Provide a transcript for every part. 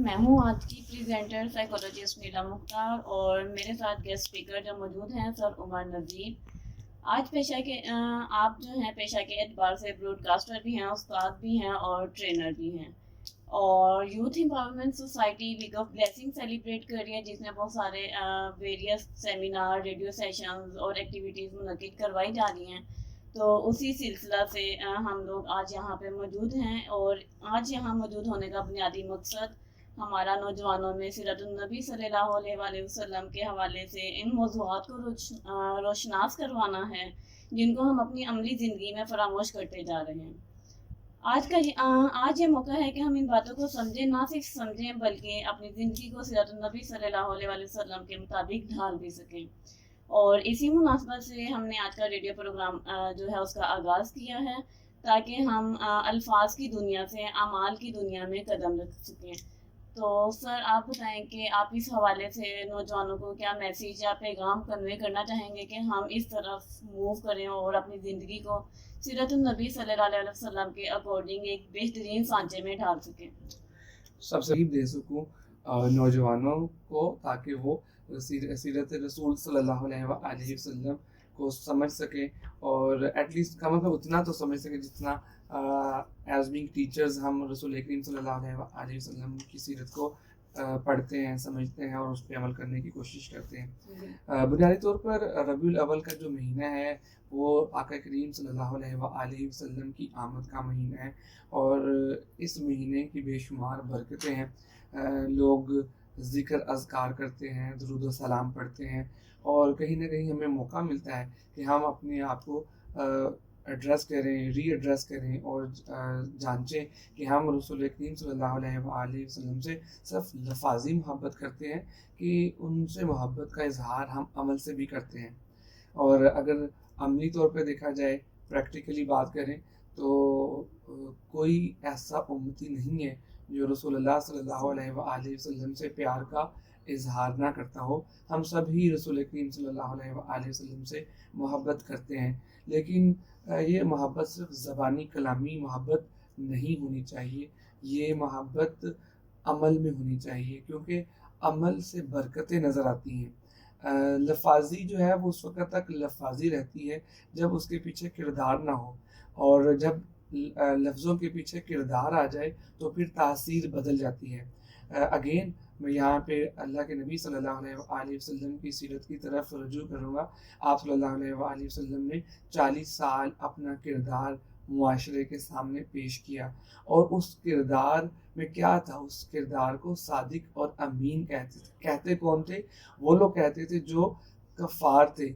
میں ہوں آج کی پریزنٹر سائیکولوجسٹ نیلا مختار، اور میرے ساتھ گیسٹ اسپیکر جو موجود ہیں سر عمر نذیر۔ آج پیشہ کے آپ جو ہیں پیشہ کے اعتبار سے براڈ کاسٹر بھی ہیں، استاد بھی ہیں اور ٹرینر بھی ہیں، اور youth empowerment society week of blessing celebrate کر رہی ہے، جس میں بہت سارے ویریس سیمینار، ریڈیو سیشنز اور ایکٹیویٹیز منعقد کروائی جا رہی ہیں۔ تو اسی سلسلہ سے ہم لوگ آج یہاں پہ موجود ہیں، اور آج یہاں موجود ہونے کا بنیادی مقصد ہمارا نوجوانوں میں سیرت النبی صلی اللہ علیہ وآلہ وسلم کے حوالے سے ان موضوعات کو روشناس کروانا ہے جن کو ہم اپنی عملی زندگی میں فراموش کرتے جا رہے ہیں۔ آج یہ موقع ہے کہ ہم ان باتوں کو سمجھیں، نہ صرف سمجھیں بلکہ اپنی زندگی کو سیرت النبی صلی اللہ علیہ وآلہ وسلم کے مطابق ڈھال بھی سکیں۔ اور اسی مناسبت سے ہم نے آج کا ریڈیو پروگرام جو ہے اس کا آغاز کیا ہے، تاکہ ہم الفاظ کی دنیا سے اعمال کی دنیا میں قدم رکھ سکیں۔ تو سر آپ بتائیں کہ آپ اس حوالے سے نوجوانوں کو کیا میسیج یا پیغام کنوے کرنا چاہیں گے کہ ہم اس طرف موو کریں اور اپنی زندگی کو سیرت النبی صلی اللہ علیہ وسلم کے اکارڈنگ ایک بہترین سانچے میں ڈال سکیں؟ سب سے دے سکوں نوجوانوں کو، تاکہ وہ سیرت رسول صلی اللہ علیہ وآلہ وسلم کو سمجھ سکیں، اور ایٹ لیسٹ کم از کم اتنا تو سمجھ سکیں جتنا ایز بینگ ٹیچرز ہم رسول کریم صلی اللہ علیہ وآلہ وسلم کی سیرت کو پڑھتے ہیں، سمجھتے ہیں اور اس پہ عمل کرنے کی کوشش کرتے ہیں۔ بنیادی طور پر ربیع الاول کا جو مہینہ ہے وہ آقا کریم صلی اللہ علیہ وآلہ وسلم کی آمد کا مہینہ ہے، اور اس مہینے کی بے شمار برکتیں ہیں۔ لوگ ذکر اذکار کرتے ہیں، درود و سلام پڑھتے ہیں، اور کہیں نہ کہیں ہمیں موقع ملتا ہے کہ ہم اپنے آپ کو ایڈریس کریں، ری ایڈریس کریں، اور جانچیں کہ ہم رسول کریم صلی اللہ علیہ وآلہ وسلم سے صرف لفاظی محبت کرتے ہیں کہ ان سے محبت کا اظہار ہم عمل سے بھی کرتے ہیں۔ اور اگر عملی طور پہ دیکھا جائے، پریکٹیکلی بات کریں، تو کوئی ایسا امتی نہیں ہے جو رسول اللہ صلی اللہ علیہ وآلہ وسلم سے پیار کا اظہار نہ کرتا ہو۔ ہم سب ہی رسول کریم صلی اللہ علیہ وآلہ وسلم سے محبت کرتے ہیں، لیکن یہ محبت صرف زبانی کلامی محبت نہیں ہونی چاہیے، یہ محبت عمل میں ہونی چاہیے، کیونکہ عمل سے برکتیں نظر آتی ہیں۔ لفاظی جو ہے وہ اس وقت تک لفاظی رہتی ہے جب اس کے پیچھے کردار نہ ہو، اور جب لفظوں کے پیچھے کردار آ جائے تو پھر تاثیر بدل جاتی ہے۔ اگین میں یہاں پہ اللہ کے نبی صلی اللہ علیہ وآلہ وسلم کی سیرت کی طرف رجوع کروں گا۔ آپ صلی اللہ علیہ وآلہ وسلم نے 40 سال اپنا کردار معاشرے کے سامنے پیش کیا، اور اس کردار میں کیا تھا؟ اس کردار کو صادق اور امین کہتے تھے۔ کہتے کون تھے؟ وہ لوگ کہتے تھے جو کفار تھے،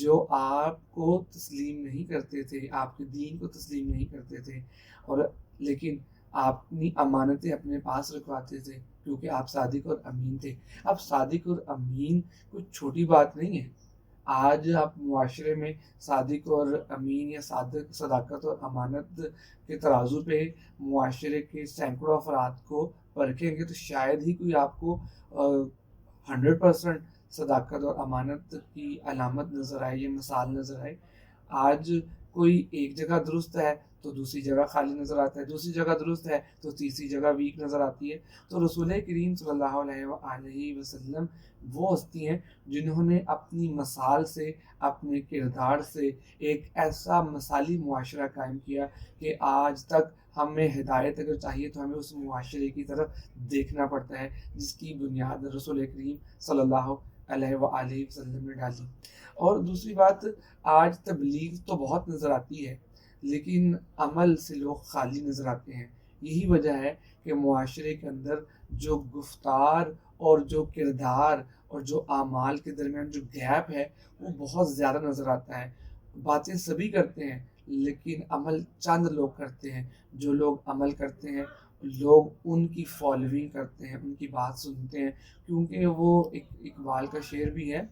جو آپ کو تسلیم نہیں کرتے تھے، آپ کے دین کو تسلیم نہیں کرتے تھے، اور لیکن آپ اپنی امانتیں اپنے پاس رکھواتے تھے کیونکہ آپ صادق اور امین تھے۔ اب صادق اور امین کوئی چھوٹی بات نہیں ہے۔ آج آپ معاشرے میں صادق اور امین یا صداقت اور امانت کے ترازو پہ معاشرے کے سینکڑوں افراد کو پرکھیں گے تو شاید ہی کوئی آپ کو 100% صداقت اور امانت کی علامت نظر آئے یا مثال نظر آئے۔ آج کوئی ایک جگہ درست ہے تو دوسری جگہ خالی نظر آتا ہے، دوسری جگہ درست ہے تو تیسری جگہ ویک نظر آتی ہے۔ تو رسول کریم صلی اللہ علیہ وآلہ وسلم وہ ہستی ہیں جنہوں نے اپنی مثال سے، اپنے کردار سے ایک ایسا مثالی معاشرہ قائم کیا کہ آج تک ہمیں ہدایت اگر چاہیے تو ہمیں اس معاشرے کی طرف دیکھنا پڑتا ہے جس کی بنیاد رسول کریم صلی اللہ علیہ وآلہ وسلم نے ڈالی۔ اور دوسری بات، آج تبلیغ تو بہت نظر آتی ہے لیکن عمل سے لوگ خالی نظر آتے ہیں۔ یہی وجہ ہے کہ معاشرے کے اندر جو گفتار اور جو کردار اور جو اعمال کے درمیان جو گیپ ہے وہ بہت زیادہ نظر آتا ہے۔ باتیں سبھی کرتے ہیں لیکن عمل چند لوگ کرتے ہیں۔ جو لوگ عمل کرتے ہیں لوگ ان کی فالوئنگ کرتے ہیں، ان کی بات سنتے ہیں، کیونکہ وہ اقبال کا شعر بھی ہے،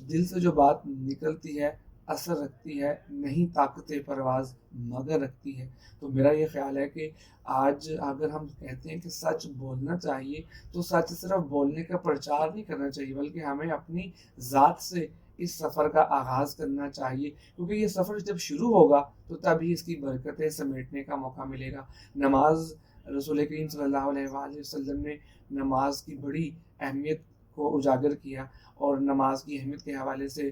دل سے جو بات نکلتی ہے اثر رکھتی ہے، نہیں طاقت پرواز مگر رکھتی ہے۔ تو میرا یہ خیال ہے کہ آج اگر ہم کہتے ہیں کہ سچ بولنا چاہیے تو سچ صرف بولنے کا پرچار نہیں کرنا چاہیے، بلکہ ہمیں اپنی ذات سے اس سفر کا آغاز کرنا چاہیے، کیونکہ یہ سفر جب شروع ہوگا تو تبھی اس کی برکتیں سمیٹنے کا موقع ملے گا۔ نماز رسول کریم صلی اللہ علیہ وآلہ وسلم نے نماز کی بڑی اہمیت کو اجاگر کیا، اور نماز کی اہمیت کے حوالے سے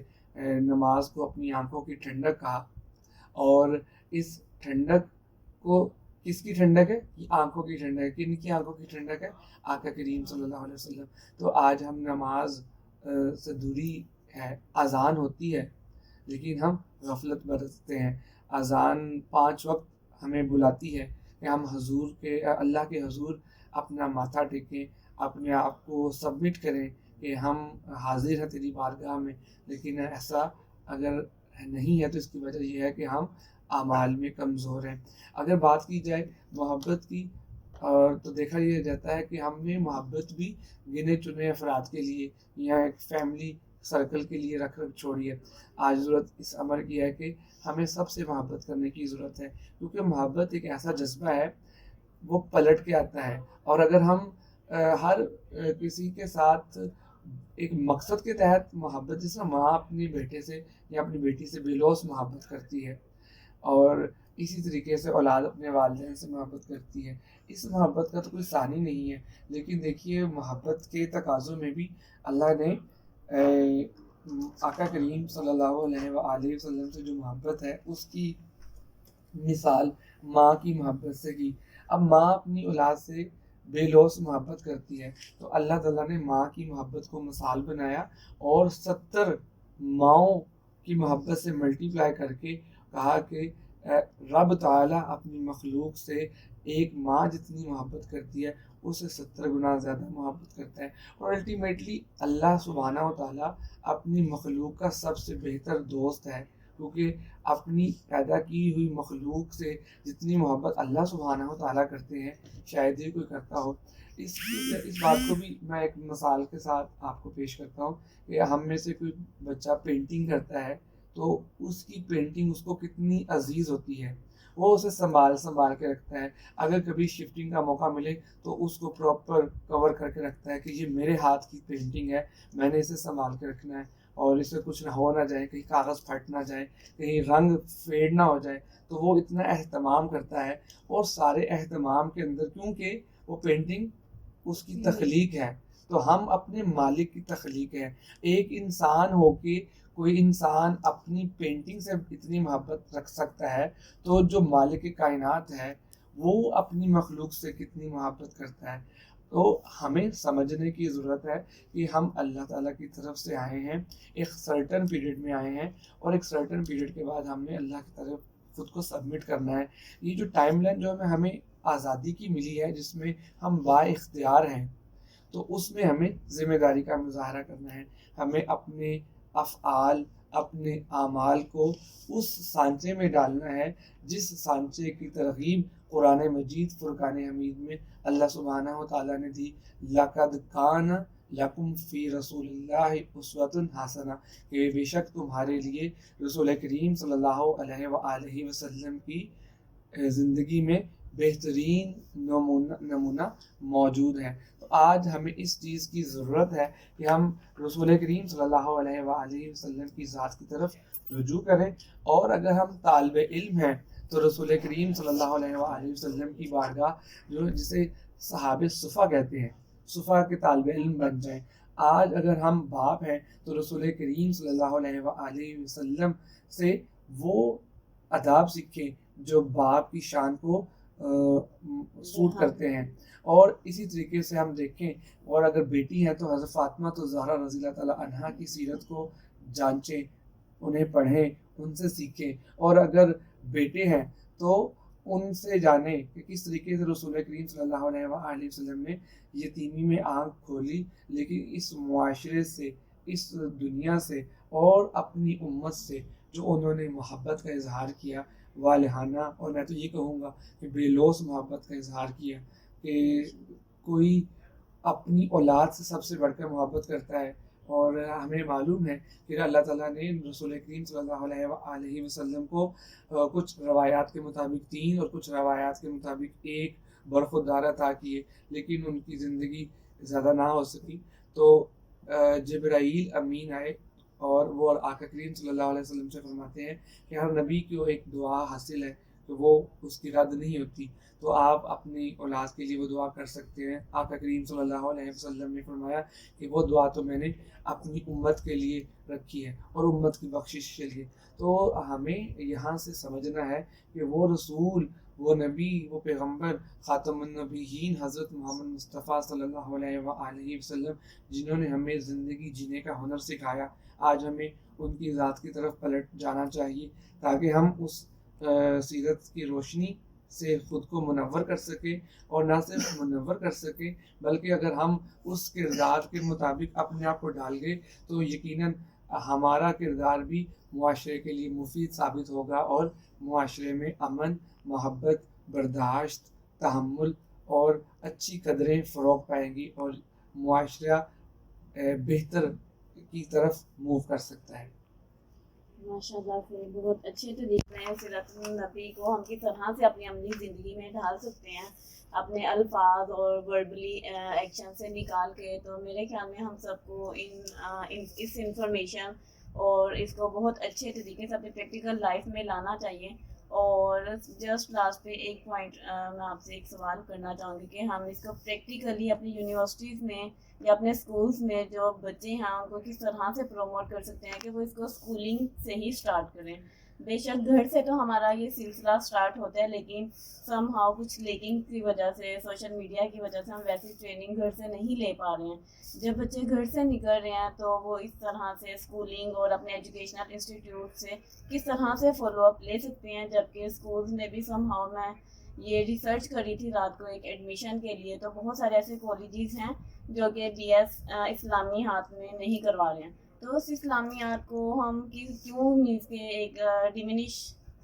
نماز کو اپنی آنکھوں کی ٹھنڈک کہا، اور اس ٹھنڈک کو کس کی ٹھنڈک ہے؟ یہ آنکھوں کی ٹھنڈک ہے۔ کن کی آنکھوں کی ٹھنڈک ہے؟ آقا کریم صلی اللہ علیہ وسلم۔ تو آج ہم نماز سے دوری ہے، اذان ہوتی ہے لیکن ہم غفلت برتتے ہیں۔ اذان 5 وقت ہمیں بلاتی ہے کہ ہم حضور کے اللہ کے حضور اپنا ماتھا ٹیکیں، اپنے آپ کو سبمٹ کریں کہ ہم حاضر ہیں تیری بارگاہ میں، لیکن ایسا اگر نہیں ہے تو اس کی وجہ یہ ہے کہ ہم اعمال میں کمزور ہیں۔ اگر بات کی جائے محبت کی، تو دیکھا یہ جاتا ہے کہ ہم نے محبت بھی گنے چنے افراد کے لیے یا ایک فیملی سرکل کے لیے رکھ چھوڑی ہے۔ آج ضرورت اس امر کی ہے کہ ہمیں سب سے محبت کرنے کی ضرورت ہے، کیونکہ محبت ایک ایسا جذبہ ہے، وہ پلٹ کے آتا ہے، اور اگر ہم ہر کسی کے ساتھ ایک مقصد کے تحت محبت، جس میں ماں اپنی بیٹے سے یا اپنی بیٹی سے بے لوث محبت کرتی ہے، اور اسی طریقے سے اولاد اپنے والدین سے محبت کرتی ہے، اس محبت کا تو کوئی ثانی نہیں ہے۔ لیکن دیکھیے محبت کے تقاضوں میں بھی اللہ نے آقا کریم صلی اللہ علیہ وآلہ وسلم سے جو محبت ہے اس کی مثال ماں کی محبت سے کی۔ اب ماں اپنی اولاد سے بے لوث محبت کرتی ہے، تو اللہ تعالیٰ نے ماں کی محبت کو مثال بنایا اور 70 ماؤں کی محبت سے ملٹیپلائی کر کے کہا کہ رب تعالیٰ اپنی مخلوق سے ایک ماں جتنی محبت کرتی ہے اس سے 70 گنا زیادہ محبت کرتا ہے، اور الٹیمیٹلی اللہ سبحانہ و تعالیٰ اپنی مخلوق کا سب سے بہتر دوست ہے، کیونکہ اپنی پیدا کی ہوئی مخلوق سے جتنی محبت اللہ سبحانہ و تعالیٰ کرتے ہیں شاید ہی کوئی کرتا ہو۔ اس بات کو بھی میں ایک مثال کے ساتھ آپ کو پیش کرتا ہوں کہ ہم میں سے کوئی بچہ پینٹنگ کرتا ہے تو اس کی پینٹنگ اس کو کتنی عزیز ہوتی ہے، وہ اسے سنبھال کے رکھتا ہے، اگر کبھی شفٹنگ کا موقع ملے تو اس کو پراپر کور کر کے رکھتا ہے کہ یہ میرے ہاتھ کی پینٹنگ ہے، میں نے اسے سنبھال کے رکھنا ہے، اور اسے کچھ نہ ہو نہ جائے، کہیں کاغذ پھٹ نہ جائے، کہیں رنگ فیڈ نہ ہو جائے، تو وہ اتنا اہتمام کرتا ہے۔ اور سارے اہتمام کے اندر کیونکہ وہ پینٹنگ اس کی تخلیق ہے، تو ہم اپنے مالک کی تخلیق ہے۔ ایک انسان ہو کے کوئی انسان اپنی پینٹنگ سے اتنی محبت رکھ سکتا ہے، تو جو مالک کائنات ہے وہ اپنی مخلوق سے کتنی محبت کرتا ہے۔ تو ہمیں سمجھنے کی ضرورت ہے کہ ہم اللہ تعالیٰ کی طرف سے آئے ہیں، ایک سرٹن پیریڈ میں آئے ہیں، اور ایک سرٹن پیریڈ کے بعد ہم نے اللہ کی طرف خود کو سبمٹ کرنا ہے۔ یہ جو ٹائم لائن جو ہمیں آزادی کی ملی ہے، جس میں ہم با اختیار ہیں، تو اس میں ہمیں ذمہ داری کا مظاہرہ کرنا ہے۔ ہمیں اپنے افعال، اپنے اعمال کو اس سانچے میں ڈالنا ہے جس سانچے کی ترغیب قرآن مجید فرقان حمید میں اللہ سبحانہ و تعالیٰ نے دی۔ لَقَدْ كَانَ لَكُمْ فِي رَسُولِ اللَّهِ أُسْوَةٌ حَسَنَةٌ، کہ بے شک تمہارے لیے رسول کریم صلی اللہ علیہ وآلہ وسلم کی زندگی میں بہترین نمونہ موجود ہے۔ تو آج ہمیں اس چیز کی ضرورت ہے کہ ہم رسول کریم صلی اللہ علیہ وآلہ وسلم کی ذات کی طرف رجوع کریں، اور اگر ہم طالب علم ہیں تو رسول کریم صلی اللہ علیہ وآلہ وسلم کی بارگاہ جسے صحابہ صفا کہتے ہیں، صفا کے طالب علم بن جائیں۔ آج اگر ہم باپ ہیں تو رسول کریم صلی اللہ علیہ وآلہ وسلم سے وہ آداب سیکھیں جو باپ کی شان کو سوٹ کرتے ہیں، اور اسی طریقے سے ہم دیکھیں، اور اگر بیٹی ہیں تو حضرت فاطمہ تو زہرا رضی اللہ تعالیٰ عنہا کی سیرت کو جانچیں، انہیں پڑھیں، ان سے سیکھیں، اور اگر بیٹے ہیں تو ان سے جانیں کہ کس طریقے سے رسول کریم صلی اللہ علیہ وآلہ وسلم نے یتیمی میں آنکھ کھولی، لیکن اس معاشرے سے، اس دنیا سے اور اپنی امت سے جو انہوں نے محبت کا اظہار کیا، والہانہ، اور میں تو یہ کہوں گا کہ بے لوث محبت کا اظہار کیا، کہ کوئی اپنی اولاد سے سب سے بڑھ کر محبت کرتا ہے۔ اور ہمیں معلوم ہے کہ اللہ تعالیٰ نے رسول کریم صلی اللہ علیہ وآلہ وسلم کو کچھ روایات کے مطابق 3 اور کچھ روایات کے مطابق 1 برخوردار عطا کیے، لیکن ان کی زندگی زیادہ نہ ہو سکی، تو جبرائیل امین آئے، اور وہ آقا کریم صلی اللہ علیہ وسلم سے فرماتے ہیں کہ ہر نبی کو ایک دعا حاصل ہے تو وہ اس کی رد نہیں ہوتی. تو آپ اپنی اولاد کے لیے وہ دعا کر سکتے ہیں. آقا کریم صلی اللہ علیہ وسلم نے فرمایا کہ وہ دعا تو میں نے اپنی امت کے لیے رکھی ہے اور امت کی بخشش کے لیے. تو ہمیں یہاں سے سمجھنا ہے کہ وہ رسول، وہ نبی، وہ پیغمبر خاتم النبیین حضرت محمد مصطفیٰ صلی اللہ علیہ وآلہ وسلم جنہوں نے ہمیں زندگی جینے کا ہنر سکھایا، آج ہمیں ان کی ذات کی طرف پلٹ جانا چاہیے تاکہ ہم اس سیرت کی روشنی سے خود کو منور کر سکیں، اور نہ صرف منور کر سکیں بلکہ اگر ہم اس کردار کے مطابق اپنے آپ کو ڈال گئے تو یقیناً ہمارا کردار بھی معاشرے کے لیے مفید ثابت ہوگا اور معاشرے میں امن، محبت، برداشت، تحمل اور اچھی قدریں فروغ پائیں گی اور معاشرہ بہتر کی طرف موو کر سکتا ہے. ماشاء اللہ سے بہت اچھے طریقے ہیں سیرت النبی کو ہم کس طرح سے اپنی عملی زندگی میں ڈھال سکتے ہیں اپنے الفاظ اور وربلی ایکشن سے نکال کے. تو میرے خیال میں ہم سب کو اس انفارمیشن اور اس کو بہت اچھے طریقے سے اپنی پریکٹیکل لائف میں لانا چاہیے. اور جسٹ لاسٹ پہ ایک پوائنٹ میں آپ سے ایک سوال کرنا چاہوں گی کہ ہم اس کو پریکٹیکلی اپنی یونیورسٹیز میں یا اپنے اسکولس میں جو بچے ہیں ان کو کس طرح سے پروموٹ کر سکتے ہیں کہ وہ اس کو اسکولنگ سے ہی اسٹارٹ کریں. بے شک گھر سے تو ہمارا یہ سلسلہ اسٹارٹ ہوتا ہے لیکن سم ہاؤ کچھ لیکنگ کی وجہ سے، سوشل میڈیا کی وجہ سے ہم ویسی ٹریننگ گھر سے نہیں لے پا رہے ہیں. جب بچے گھر سے نکل رہے ہیں تو وہ اس طرح سے اسکولنگ اور اپنے ایجوکیشنل انسٹیٹیوٹ سے کس طرح سے فالو اپ لے سکتے ہیں. جبکہ اسکولز میں بھی سم ہاؤ میں یہ ریسرچ کری تھی رات کو ایک ایڈمیشن کے لیے، تو بہت سارے ایسے کالجز ہیں جو کہ بی ایس اسلامیات میں نہیں کروا رہے ہیں. تو اس اسلامیات کو ہم کیوں مینس کے ایک ڈیمینش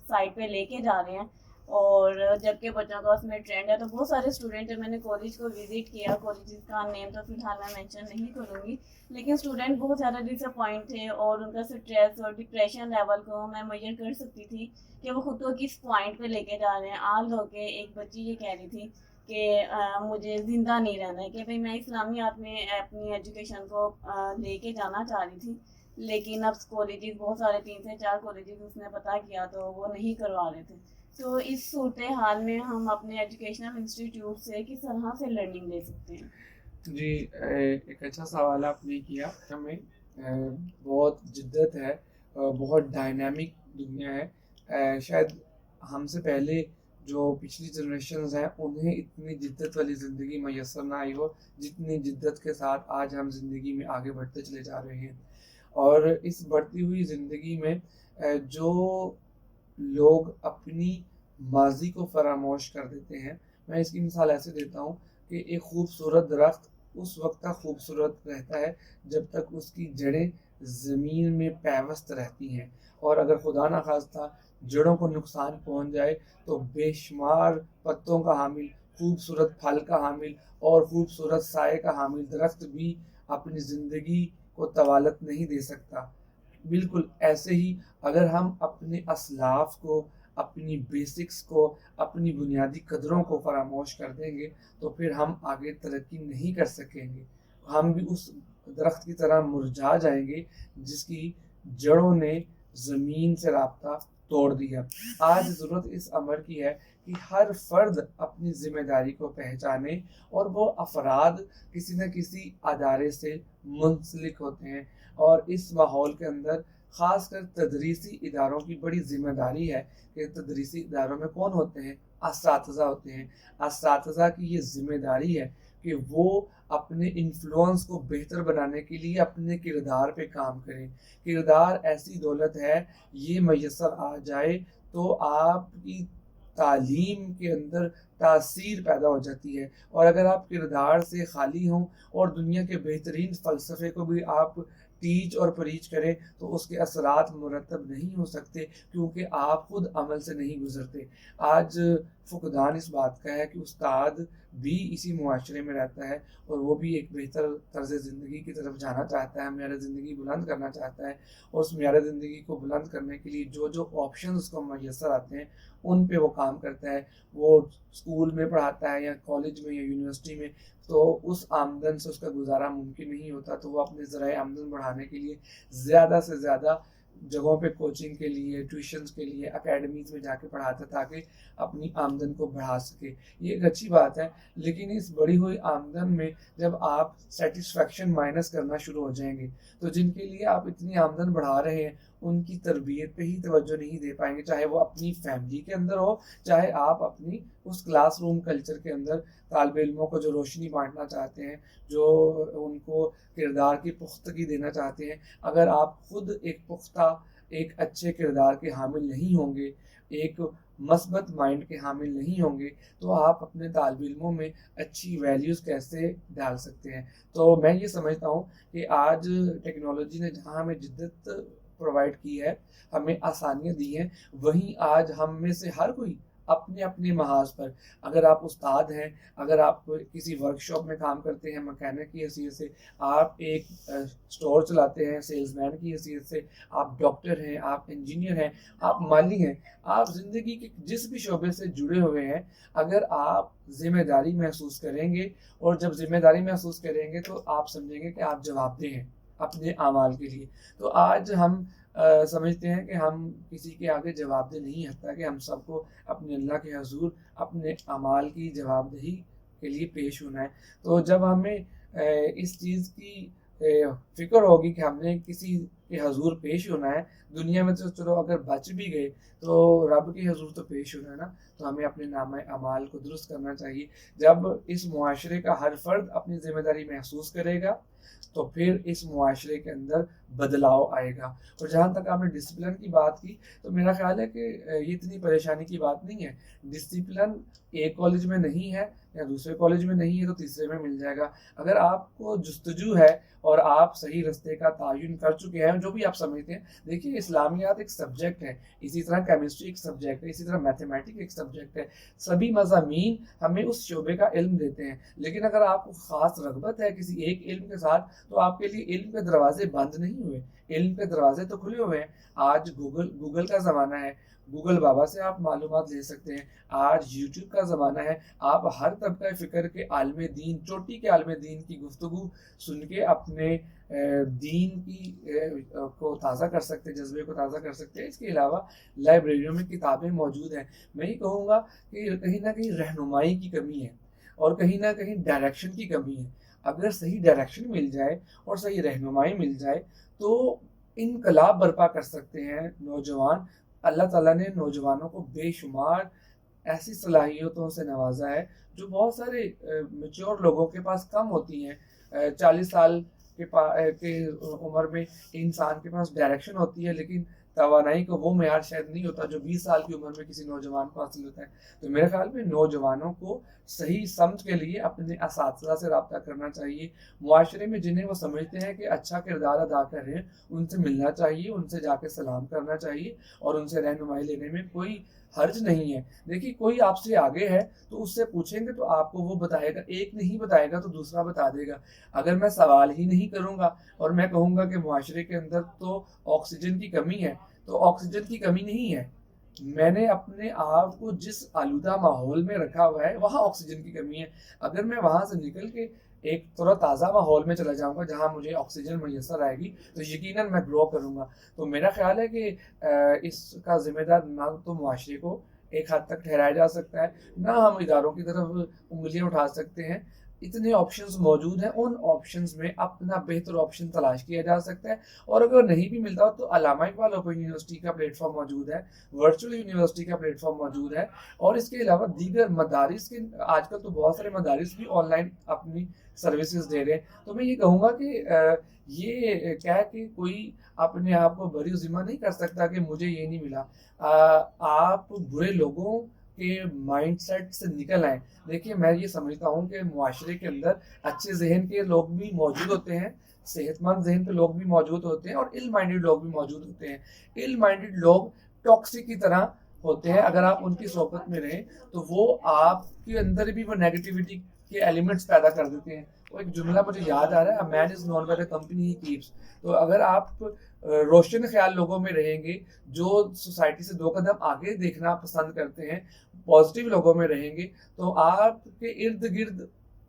سائڈ پہ لے کے جا رہے ہیں، اور جبکہ بچوں کا اس میں ٹرینڈ ہے. تو بہت سارے اسٹوڈنٹ میں نے کالج کو وزٹ کیا، کالجز کا نیم تو فی الحال میں مینشن نہیں کروں گی، لیکن اسٹوڈنٹ بہت زیادہ ڈس اپوائنٹ تھے اور ان کا اسٹریس اور ڈپریشن لیول کو میں میجر کر سکتی تھی کہ وہ خود کو کس پوائنٹ پہ لے کے جا رہے ہیں. آج ہو کے ایک بچی یہ کہہ رہی تھی کہ مجھے زندہ نہیں رہنا ہے، کہ بھئی میں اسلامیات میں اپنی ایجوکیشن کو لے کے جانا چاہ رہی تھی لیکن اب کالجز بہت سارے 3 سے 4 کالجز اس نے پتہ کیا تو وہ نہیں کروا رہے تھے. تو اس صورتحال میں ہم اپنے ایجوکیشنل انسٹیٹیوٹ سے کس طرح سے لرننگ لے سکتے ہیں؟ جی ایک اچھا سوال آپ نے کیا. ہمیں بہت جدت ہے، بہت ڈائنامک دنیا ہے. شاید ہم سے پہلے جو پچھلی جنریشنز ہیں انہیں اتنی جدت والی زندگی میسر نہ آئی ہو جتنی جدت کے ساتھ آج ہم زندگی میں آگے بڑھتے چلے جا رہے ہیں. اور اس بڑھتی ہوئی زندگی میں جو لوگ اپنی ماضی کو فراموش کر دیتے ہیں، میں اس کی مثال ایسے دیتا ہوں کہ ایک خوبصورت درخت اس وقت تک خوبصورت رہتا ہے جب تک اس کی جڑیں زمین میں پیوست رہتی ہیں، اور اگر خدا نخواستہ جڑوں کو نقصان پہنچ جائے تو بے شمار پتوں کا حامل، خوبصورت پھل کا حامل اور خوبصورت سائے کا حامل درخت بھی اپنی زندگی کو طوالت نہیں دے سکتا. بالکل ایسے ہی اگر ہم اپنے اسلاف کو، اپنی بیسکس کو، اپنی بنیادی قدروں کو فراموش کر دیں گے تو پھر ہم آگے ترقی نہیں کر سکیں گے. ہم بھی اس درخت کی طرح مرجھا جائیں گے جس کی جڑوں نے زمین سے رابطہ توڑ دیا. آج ضرورت اس امر کی ہے کہ ہر فرد اپنی ذمہ داری کو پہچانے، اور وہ افراد کسی نہ کسی ادارے سے منسلک ہوتے ہیں، اور اس ماحول کے اندر خاص کر تدریسی اداروں کی بڑی ذمہ داری ہے کہ تدریسی اداروں میں کون ہوتے ہیں؟ اساتذہ ہوتے ہیں. اساتذہ کی یہ ذمہ داری ہے کہ وہ اپنے انفلوئنس کو بہتر بنانے کے لیے اپنے کردار پہ کام کریں. کردار ایسی دولت ہے، یہ میسر آ جائے تو آپ کی تعلیم کے اندر تاثیر پیدا ہو جاتی ہے. اور اگر آپ کردار سے خالی ہوں اور دنیا کے بہترین فلسفے کو بھی آپ ٹیچ اور پریچ کریں تو اس کے اثرات مرتب نہیں ہو سکتے کیونکہ آپ خود عمل سے نہیں گزرتے. آج فقدان اس بات کا ہے کہ استاد بھی اسی معاشرے میں رہتا ہے اور وہ بھی ایک بہتر طرز زندگی کی طرف جانا چاہتا ہے، معیار زندگی بلند کرنا چاہتا ہے، اور اس معیار زندگی کو بلند کرنے کے لیے جو آپشنز اس کو میسر آتے ہیں ان پہ وہ کام کرتا ہے. وہ اسکول میں پڑھاتا ہے یا کالج میں یا یونیورسٹی میں، تو اس آمدن سے اس کا گزارا ممکن نہیں ہوتا، تو وہ اپنے ذرائع آمدن بڑھانے کے لیے زیادہ سے زیادہ جگہوں پہ کوچنگ کے لیے، ٹیوشنز کے لیے، اکیڈمیز میں جا کے پڑھاتا تاکہ اپنی آمدن کو بڑھا سکے. یہ ایک اچھی بات ہے، لیکن اس بڑھی ہوئی آمدن میں جب آپ سیٹسفیکشن مائنس کرنا شروع ہو جائیں گے تو جن کے لیے آپ اتنی آمدن بڑھا رہے ہیں ان کی تربیت پہ ہی توجہ نہیں دے پائیں گے، چاہے وہ اپنی فیملی کے اندر ہو، چاہے آپ اپنی اس کلاس روم کلچر کے اندر طالب علموں کو جو روشنی بانٹنا چاہتے ہیں، جو ان کو کردار کی پختگی دینا چاہتے ہیں. اگر آپ خود ایک پختہ، ایک اچھے کردار کے حامل نہیں ہوں گے، ایک مثبت مائنڈ کے حامل نہیں ہوں گے، تو آپ اپنے طالب علموں میں اچھی ویلیوز کیسے ڈال سکتے ہیں؟ تو میں یہ سمجھتا ہوں کہ آج ٹیکنالوجی نے جہاں ہمیں جدت پرووائڈ کی ہے، ہمیں آسانیاں دی ہیں، وہیں آج ہم میں سے ہر کوئی اپنے اپنے محاذ پر، اگر آپ استاد ہیں، اگر آپ کسی ورک شاپ میں کام کرتے ہیں مکینک کی حیثیت سے، آپ ایک اسٹور چلاتے ہیں سیلز مین کی حیثیت سے، آپ ڈاکٹر ہیں، آپ انجینئر ہیں، آپ مالی ہیں، آپ زندگی کے جس بھی شعبے سے جڑے ہوئے ہیں، اگر آپ ذمہ داری محسوس کریں گے، اور جب ذمہ داری محسوس کریں گے تو آپ سمجھیں گے کہ آپ جواب دہ ہیں اپنے اعمال کے لیے. تو آج ہم سمجھتے ہیں کہ ہم کسی کے آگے جواب دہ نہیں، حتیٰ کہ ہم سب کو اپنے اللہ کے حضور اپنے اعمال کی جواب دہی کے لیے پیش ہونا ہے. تو جب ہمیں اس چیز کی فکر ہوگی کہ ہم نے کسی کے حضور پیش ہونا ہے دنیا میں، تو چلو اگر بچ بھی گئے تو رب کے حضور تو پیش ہونا ہے نا، تو ہمیں اپنے نامہ اعمال کو درست کرنا چاہیے. جب اس معاشرے کا ہر فرد اپنی ذمہ داری محسوس کرے گا تو پھر اس معاشرے کے اندر بدلاؤ آئے گا. اور جہاں تک آپ نے ڈسپلن کی بات کی تو میرا خیال ہے کہ یہ اتنی پریشانی کی بات نہیں ہے. ڈسپلن ایک کالج میں نہیں ہے یا دوسرے کالج میں نہیں ہے تو تیسرے میں مل جائے گا. اگر آپ کو جستجو ہے اور آپ صحیح رستے کا تعین کر چکے ہیں، جو بھی آپ سمجھتے ہیں، دیکھیے اسلامیات ایک سبجیکٹ ہے، اسی طرح کیمسٹری ایک سبجیکٹ ہے، اسی طرح میتھمیٹکس ایک سبجیکٹ ہے. سبھی مضامین ہمیں اس شعبے کا علم دیتے ہیں، لیکن اگر آپ کو خاص رغبت ہے کسی ایک علم کے ساتھ تو آپ کے لیے علم کے دروازے بند نہیں ہوئے، علم کے دروازے تو کھلے ہوئے ہیں. آج گوگل کا زمانہ ہے، گوگل بابا سے آپ معلومات لے سکتے ہیں. آج یوٹیوب کا زمانہ ہے، آپ ہر طبقہ فکر کے عالم دین، چوٹی کے عالم دین کی گفتگو سن کے اپنے دین کی کو تازہ کر سکتے ہیں، جذبے کو تازہ کر سکتے ہیں. اس کے علاوہ لائبریریوں میں کتابیں موجود ہیں. میں یہ کہوں گا کہ کہیں نہ کہیں رہنمائی کی کمی ہے اور کہیں نہ کہیں ڈائریکشن کی کمی ہے. اگر صحیح ڈائریکشن مل جائے اور صحیح رہنمائی مل جائے تو انقلاب برپا کر سکتے ہیں نوجوان. اللہ تعالیٰ نے نوجوانوں کو بے شمار ایسی صلاحیتوں سے نوازا ہے جو بہت سارے میچور لوگوں کے پاس کم ہوتی ہیں. 40 سال کے عمر میں انسان کے پاس ڈائریکشن ہوتی ہے، لیکن توانائی کا وہ معیار شاید نہیں ہوتا جو 20 سال کی عمر میں کسی نوجوان کو حاصل ہوتا ہے. تو میرے خیال میں نوجوانوں کو صحیح سمت کے لیے اپنے اساتذہ سے رابطہ کرنا چاہیے. معاشرے میں جنہیں وہ سمجھتے ہیں کہ اچھا کردار ادا کر رہے ہیں ان سے ملنا چاہیے، ان سے جا کے سلام کرنا چاہیے اور ان سے رہنمائی لینے میں کوئی حرج نہیں ہے. دیکھیے کوئی آپ سے آگے ہے تو اس سے پوچھیں گے تو آپ کو وہ بتائے گا، ایک نہیں بتائے گا تو دوسرا بتا دے گا. اگر میں سوال ہی نہیں کروں گا اور میں کہوں گا کہ معاشرے کے اندر تو آکسیجن کی کمی ہے، تو آکسیجن کی کمی نہیں ہے. میں نے اپنے آپ کو جس آلودہ ماحول میں رکھا ہوا ہے وہاں آکسیجن کی کمی ہے. اگر میں وہاں سے نکل کے ایک تھوڑا تازہ ماحول میں چلا جاؤں گا جہاں مجھے آکسیجن میسر آئے گی تو یقیناً میں گرو کروں گا. تو میرا خیال ہے کہ اس کا ذمہ دار نہ تو معاشرے کو ایک حد تک ٹھہرایا جا سکتا ہے، نہ ہم اداروں کی طرف انگلیاں اٹھا سکتے ہیں. اتنے آپشنز موجود ہیں، ان آپشنز میں اپنا بہتر آپشن تلاش کیا جا سکتا ہے. اور اگر نہیں بھی ملتا تو علامہ اقبال اوپن یونیورسٹی کا پلیٹ فارم موجود ہے، ورچوئل یونیورسٹی کا پلیٹ فارم موجود ہے، اور اس کے علاوہ دیگر مدارس کے آج کل تو بہت سارے مدارس بھی آن لائن اپنی سروسز دے رہے ہیں. تو میں یہ کہوں گا کہ یہ کہہ کہ کوئی اپنے آپ کو بری ذمہ نہیں کر سکتا کہ مجھے یہ نہیں ملا. آپ برے لوگوں کے مائنڈ سیٹ سے نکل آئیں. دیکھیے میں یہ سمجھتا ہوں کہ معاشرے کے اندر اچھے ذہن کے لوگ بھی موجود ہوتے ہیں، صحت مند ذہن کے لوگ بھی موجود ہوتے ہیں، اور علم مائنڈیڈ لوگ بھی موجود ہوتے ہیں. علم مائنڈیڈ لوگ ٹاکسک کی طرح ہوتے ہیں، اگر آپ ان کی صحبت میں رہیں تو وہ آپ کے اندر بھی وہ نیگیٹیوٹی کے ایلیمنٹس پیدا کر دیتے ہیں. وہ ایک جملہ مجھے یاد آ رہا ہے، man is known by the company he keeps. تو اگر آپ روشن خیال لوگوں میں رہیں گے جو سوسائٹی سے 2 قدم آگے دیکھنا پسند کرتے ہیں، پازیٹیو لوگوں میں رہیں گے، تو آپ کے ارد گرد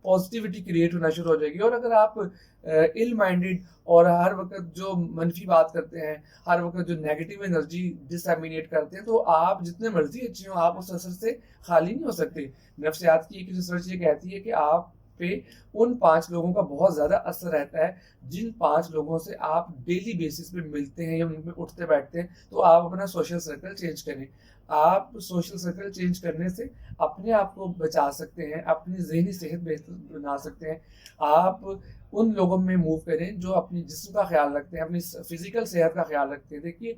پازیٹیوٹی کریٹ ہونا شروع ہو جائے گی. اور اگر آپ ill minded اور ہر وقت جو منفی بات کرتے ہیں, ہر وقت جو نیگیٹو انرجی ڈسیمینیٹ کرتے ہیں, تو آپ جتنے مرضی اچھے ہوں آپ اس اثر سے خالی نہیں ہو سکتے. نفسیات کی ایک ریسرچ یہ کہتی ہے کہ آپ پہ ان 5 لوگوں کا بہت زیادہ اثر رہتا ہے جن 5 لوگوں سے آپ ڈیلی بیسس پہ ملتے ہیں یا ان میں اٹھتے بیٹھتے ہیں. تو آپ اپنا سوشل سرکل چینج کریں. آپ سوشل سرکل چینج کرنے سے اپنے آپ کو بچا سکتے ہیں, اپنی ذہنی صحت بہتر بنا سکتے ہیں. آپ ان لوگوں میں موو کریں جو اپنی جسم کا خیال رکھتے ہیں, اپنی فزیکل صحت کا خیال رکھتے ہیں. دیکھیے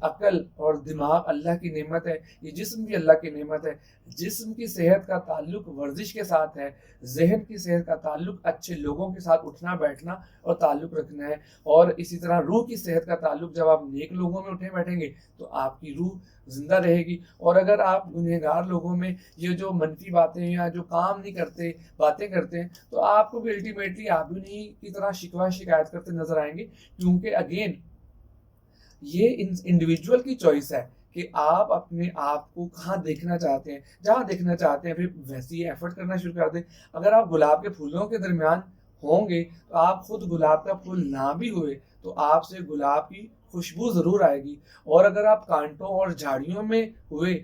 عقل اور دماغ اللہ کی نعمت ہے, یہ جسم بھی اللہ کی نعمت ہے. جسم کی صحت کا تعلق ورزش کے ساتھ ہے, ذہن کی صحت کا تعلق اچھے لوگوں کے ساتھ اٹھنا بیٹھنا اور تعلق رکھنا ہے. اور اسی طرح روح کی صحت کا تعلق جب آپ نیک لوگوں میں اٹھے بیٹھیں گے تو آپ کی روح زندہ رہے گی. اور اگر آپ گنہگار لوگوں میں یہ جو منفی باتیں یا جو کام نہیں کرتے باتیں کرتے ہیں تو آپ کو بھی الٹیمیٹلی آپ بھی انہیں کی طرح شکوہ شکایت کرتے نظر آئیں گے. کیونکہ اگین یہ انڈیویجول کی چوائس ہے کہ آپ اپنے آپ کو کہاں دیکھنا چاہتے ہیں. جہاں دیکھنا چاہتے ہیں پھر ویسے ہی ایفرٹ کرنا شروع کر دیں. اگر آپ گلاب کے پھولوں کے درمیان ہوں گے تو آپ خود گلاب کا پھول نہ بھی ہوئے تو آپ سے گلاب کی خوشبو ضرور آئے گی. اور اگر آپ کانٹوں اور جھاڑیوں میں ہوئے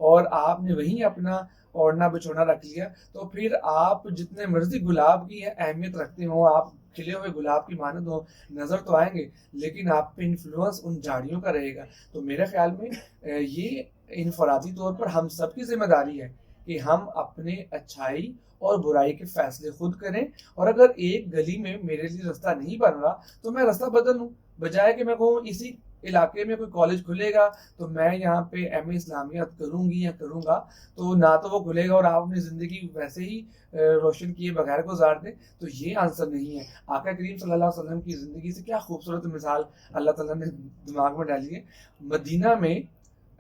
اور آپ نے وہیں اپنا اوڑھنا بچھونا رکھ لیا تو پھر آپ جتنے مرضی گلاب کی اہمیت رکھتے ہوں, آپ کھلے ہوئے گلاب کی مانند ہو نظر تو آئیں گے, لیکن آپ پہ انفلوئنس ان جھاڑیوں کا رہے گا. تو میرے خیال میں یہ انفرادی طور پر ہم سب کی ذمہ داری ہے کہ ہم اپنے اچھائی اور برائی کے فیصلے خود کریں. اور اگر ایک گلی میں میرے لیے راستہ نہیں بن رہا تو میں راستہ بدل لوں, بجائے کہ میں کہوں اسی علاقے میں کوئی کالج کھلے گا تو میں یہاں پہ ایم اے اسلامیات کروں گی یا کروں گا, تو نہ تو وہ کھلے گا اور آپ اپنی زندگی ویسے ہی روشن کیے بغیر گزار دیں. تو یہ آنسر نہیں ہے. آقا کریم صلی اللہ علیہ وسلم کی زندگی سے کیا خوبصورت مثال اللہ تعالیٰ نے دماغ میں ڈالی ہے. مدینہ میں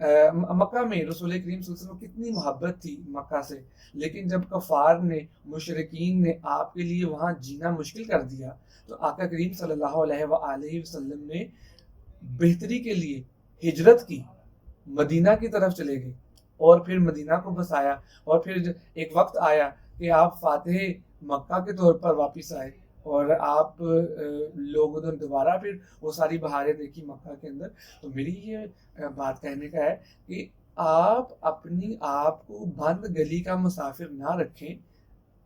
مکہ میں رسول کریم صلی اللہ علیہ وسلم کو کتنی محبت تھی مکہ سے, لیکن جب کفار نے مشرکین نے آپ کے لیے وہاں جینا مشکل کر دیا تو آقا کریم صلی اللہ علیہ وآلہ وسلم نے بہتری کے لیے ہجرت کی, مدینہ کی طرف چلے گئے اور پھر مدینہ کو بسایا. اور پھر ایک وقت آیا کہ آپ فاتح مکہ کے طور پر واپس آئے اور آپ لوگوں نے دوبارہ پھر وہ ساری بہاریں دیکھی مکہ کے اندر. تو میری یہ بات کہنے کا ہے کہ آپ اپنی آپ کو بند گلی کا مسافر نہ رکھیں,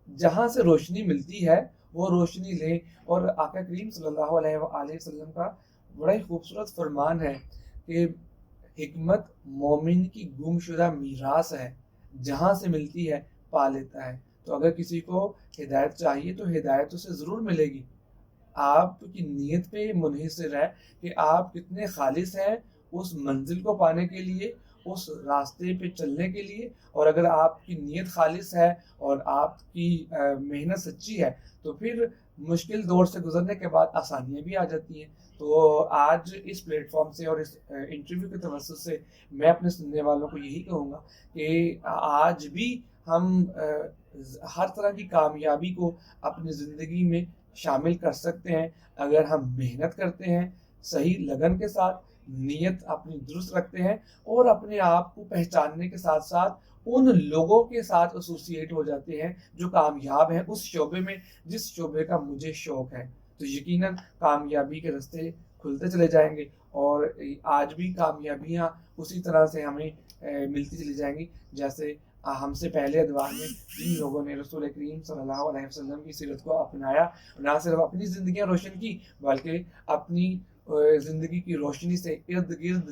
جہاں سے روشنی ملتی ہے وہ روشنی لیں. اور آقا کریم صلی اللہ علیہ وآلہ وسلم کا بڑا ہی خوبصورت فرمان ہے کہ حکمت مومن کی گم شدہ میراث ہے, جہاں سے ملتی ہے پا لیتا ہے. تو اگر کسی کو ہدایت چاہیے تو ہدایت اسے ضرور ملے گی. آپ کی نیت پہ منحصر ہے کہ آپ کتنے خالص ہیں اس منزل کو پانے کے لیے, اس راستے پہ چلنے کے لیے. اور اگر آپ کی نیت خالص ہے اور آپ کی محنت سچی ہے تو پھر مشکل دور سے گزرنے کے بعد آسانیاں بھی آ جاتی ہیں. تو آج اس پلیٹ فارم سے اور اس انٹرویو کے توسط سے میں اپنے سننے والوں کو یہی کہوں گا کہ آج بھی ہم ہر طرح کی کامیابی کو اپنی زندگی میں شامل کر سکتے ہیں اگر ہم محنت کرتے ہیں, صحیح لگن کے ساتھ نیت اپنی درست رکھتے ہیں اور اپنے آپ کو پہچاننے کے ساتھ ساتھ ان لوگوں کے ساتھ ایسوسیٹ ہو جاتے ہیں جو کامیاب ہیں اس شعبے میں جس شعبے کا مجھے شوق ہے. تو یقیناً کامیابی کے راستے کھلتے چلے جائیں گے اور آج بھی کامیابیاں اسی طرح سے ہمیں ملتی چلی جائیں گی جیسے ہم سے پہلے ادوار میں جن لوگوں نے رسول کریم صلی اللہ علیہ وسلم کی سیرت کو اپنایا, نہ صرف اپنی زندگیاں روشن کی بلکہ اپنی زندگی کی روشنی سے ارد گرد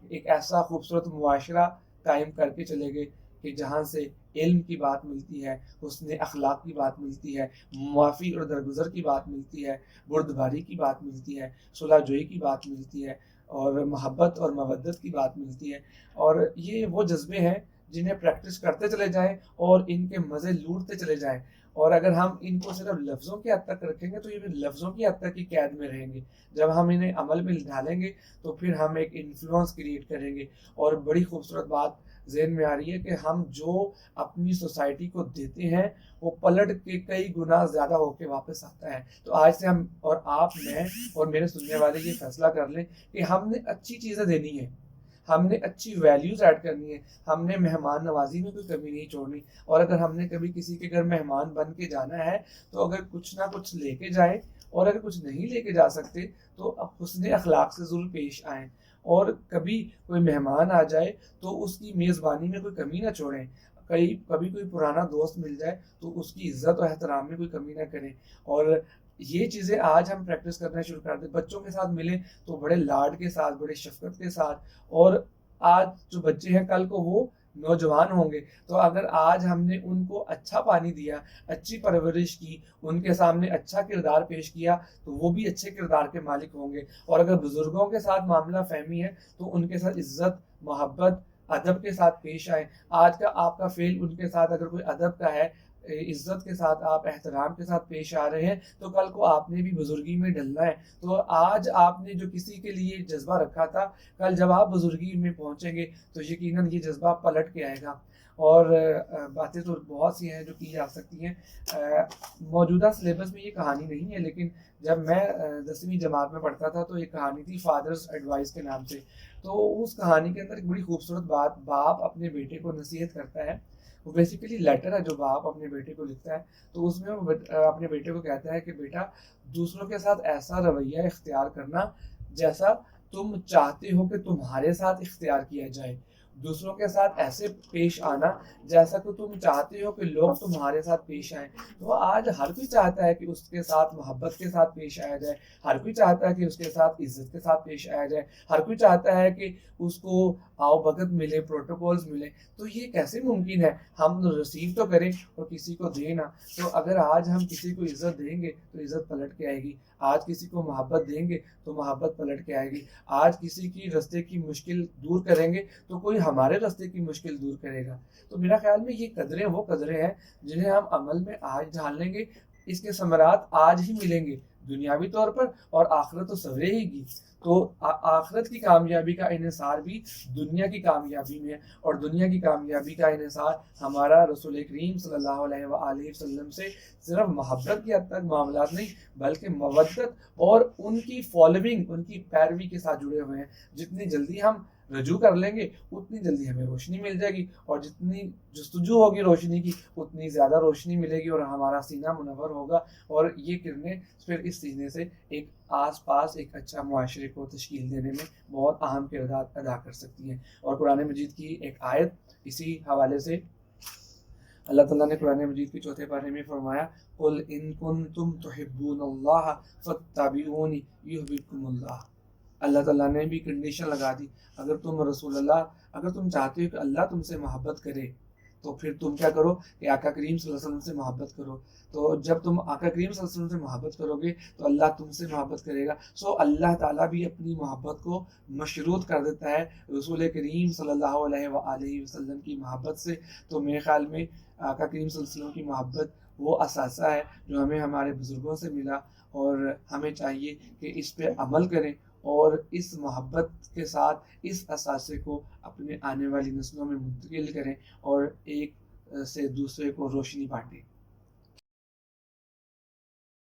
ایک ایسا خوبصورت معاشرہ قائم کر کے چلے گئے کہ جہاں سے علم کی بات ملتی ہے, حسن اخلاق کی بات ملتی ہے, معافی اور درگزر کی بات ملتی ہے, بردباری کی بات ملتی ہے, صلح جوئی کی بات ملتی ہے اور محبت اور مودت کی بات ملتی ہے. اور یہ وہ جذبے ہیں جنہیں پریکٹس کرتے چلے جائیں اور ان کے مزے لوٹتے چلے جائیں. اور اگر ہم ان کو صرف لفظوں کی حد تک رکھیں گے تو یہ لفظوں کی حد تک ہی قید میں رہیں گے. جب ہم انہیں عمل میں ڈالیں گے تو پھر ہم ایک انفلوئنس کریٹ کریں گے. اور بڑی خوبصورت بات ذہن میں آ رہی ہے کہ ہم جو اپنی سوسائٹی کو دیتے ہیں وہ پلٹ کے کئی گنا زیادہ ہو کے واپس آتا ہے. تو آج سے ہم اور آپ میں اور میرے سننے والے یہ فیصلہ کر لیں کہ ہم نے اچھی چیزیں دینی ہیں, ہم نے اچھی ویلیوز ایڈ کرنی ہے، ہم نے مہمان نوازی میں کوئی کمی نہیں چھوڑنی، اور اگر ہم نے کبھی کسی کے گھر مہمان بن کے جانا ہے تو اگر کچھ نہ کچھ لے کے جائیں، اور اگر کچھ نہیں لے کے جا سکتے تو اب حسن اخلاق سے ضرور پیش آئیں، اور کبھی کوئی مہمان آ جائے تو اس کی میزبانی میں کوئی کمی نہ چھوڑیں، کبھی کوئی پرانا دوست مل جائے تو اس کی عزت و احترام میں کوئی کمی نہ کریں، اور یہ چیزیں آج ہم پریکٹس کرنا شروع کر دیں، بچوں کے ساتھ ملیں تو بڑے لاڈ کے ساتھ، بڑے شفقت کے ساتھ، اور آج جو بچے ہیں کل کو وہ نوجوان ہوں گے، تو اگر آج ہم نے ان کو اچھا پانی دیا، اچھی پرورش کی، ان کے سامنے اچھا کردار پیش کیا، تو وہ بھی اچھے کردار کے مالک ہوں گے، اور اگر بزرگوں کے ساتھ معاملہ فہمی ہے تو ان کے ساتھ عزت، محبت، ادب کے ساتھ پیش آئیں۔ آج کا آپ کا فعل ان کے ساتھ اگر کوئی ادب کا ہے، عزت کے ساتھ آپ احترام کے ساتھ پیش آ رہے ہیں، تو کل کو آپ نے بھی بزرگی میں ڈھلنا ہے، تو آج آپ نے جو کسی کے لیے جذبہ رکھا تھا، کل جب آپ بزرگی میں پہنچیں گے تو یقیناً یہ جذبہ پلٹ کے آئے گا۔ اور باتیں تو بہت سی ہیں جو کی جا سکتی ہیں، موجودہ سلیبس میں یہ کہانی نہیں ہے، لیکن جب میں 10ویں جماعت میں پڑھتا تھا تو ایک کہانی تھی فادرز ایڈوائس کے نام سے، تو اس کہانی کے اندر ایک بڑی خوبصورت بات، باپ اپنے بیٹے کو نصیحت کرتا ہے، وہ بیسیکلی لیٹر ہے جو باپ اپنے بیٹے کو لکھتا ہے، تو اس میں وہ اپنے بیٹے کو کہتا ہے کہ بیٹا، دوسروں کے ساتھ ایسا رویہ اختیار کرنا جیسا تم چاہتے ہو کہ تمہارے ساتھ اختیار کیا جائے، دوسروں کے ساتھ ایسے پیش آنا جیسا کہ تم چاہتے ہو کہ لوگ تمہارے ساتھ پیش آئیں۔ تو آج ہر کوئی چاہتا ہے کہ اس کے ساتھ محبت کے ساتھ پیش آیا جائے، ہر کوئی چاہتا ہے کہ اس کے ساتھ عزت کے ساتھ پیش آیا جائے، ہر کوئی چاہتا ہے کہ اس کو آؤ بھگت ملے، پروٹوکولز ملے، تو یہ کیسے ممکن ہے؟ ہم ریسیو تو کریں اور کسی کو دیں نا، تو اگر آج ہم کسی کو عزت دیں گے تو عزت پلٹ کے آئے گی، آج کسی کو محبت دیں گے تو محبت پلٹ کے آئے گی، آج کسی کی راستے کی مشکل دور کریں گے تو کوئی ہمارے راستے کی مشکل دور کرے گا۔ تو میرا خیال میں یہ قدریں وہ قدریں ہیں جنہیں ہم عمل میں آج ڈال لیں گے، اس کے ثمرات آج ہی ملیں گے دنیاوی طور پر، اور آخرت تو سورے گی، تو آخرت کی کامیابی کا انحصار بھی دنیا کی کامیابی میں ہے، اور دنیا کی کامیابی کا انحصار ہمارا رسول کریم صلی اللہ علیہ وآلہ وسلم سے صرف محبت کی حد تک معاملات نہیں بلکہ مودت اور ان کی فالوئنگ، ان کی پیروی کے ساتھ جڑے ہوئے ہیں۔ جتنی جلدی ہم رجوع کر لیں گے اتنی جلدی ہمیں روشنی مل جائے گی، اور جتنی جستجو ہوگی روشنی کی اتنی زیادہ روشنی ملے گی، اور ہمارا سینہ منور ہوگا، اور یہ کرنیں پھر اس سینے سے ایک آس پاس ایک اچھا معاشرے کو تشکیل دینے میں بہت اہم کردار ادا کر سکتی ہیں۔ اور قرآن مجید کی ایک آیت اسی حوالے سے اللہ تعالیٰ نے قرآن مجید کے 4 پارے میں فرمایا، قُلْ إِن كُنتُمْ تُحِبُّونَ اللَّهَ فَاتَّبِعُونِ يُحْبِبْكُمُ اللَّهُ۔ اللہ تعالیٰ نے بھی کنڈیشن لگا دی، اگر تم چاہتے ہو کہ اللہ تم سے محبت کرے تو پھر تم کیا کرو کہ آقا کریم صلی اللہ علیہ وسلم سے محبت کرو، تو جب تم آقا کریم صلی اللہ علیہ وسلم سے محبت کرو گے تو اللہ تم سے محبت کرے گا۔ سو اللہ تعالیٰ بھی اپنی محبت کو مشروط کر دیتا ہے رسول کریم صلی اللہ علیہ وآلہ وسلم کی محبت سے۔ تو میرے خیال میں آقا کریم صلی اللہ علیہ وسلم کی محبت وہ اثاثہ ہے جو ہمیں ہمارے بزرگوں سے ملا، اور ہمیں چاہیے کہ اس پہ عمل کریں، اور اس محبت کے ساتھ اس اثاثے کو اپنے آنے والی نسلوں میں منتقل کریں، اور ایک سے دوسرے کو روشنی بانٹیں۔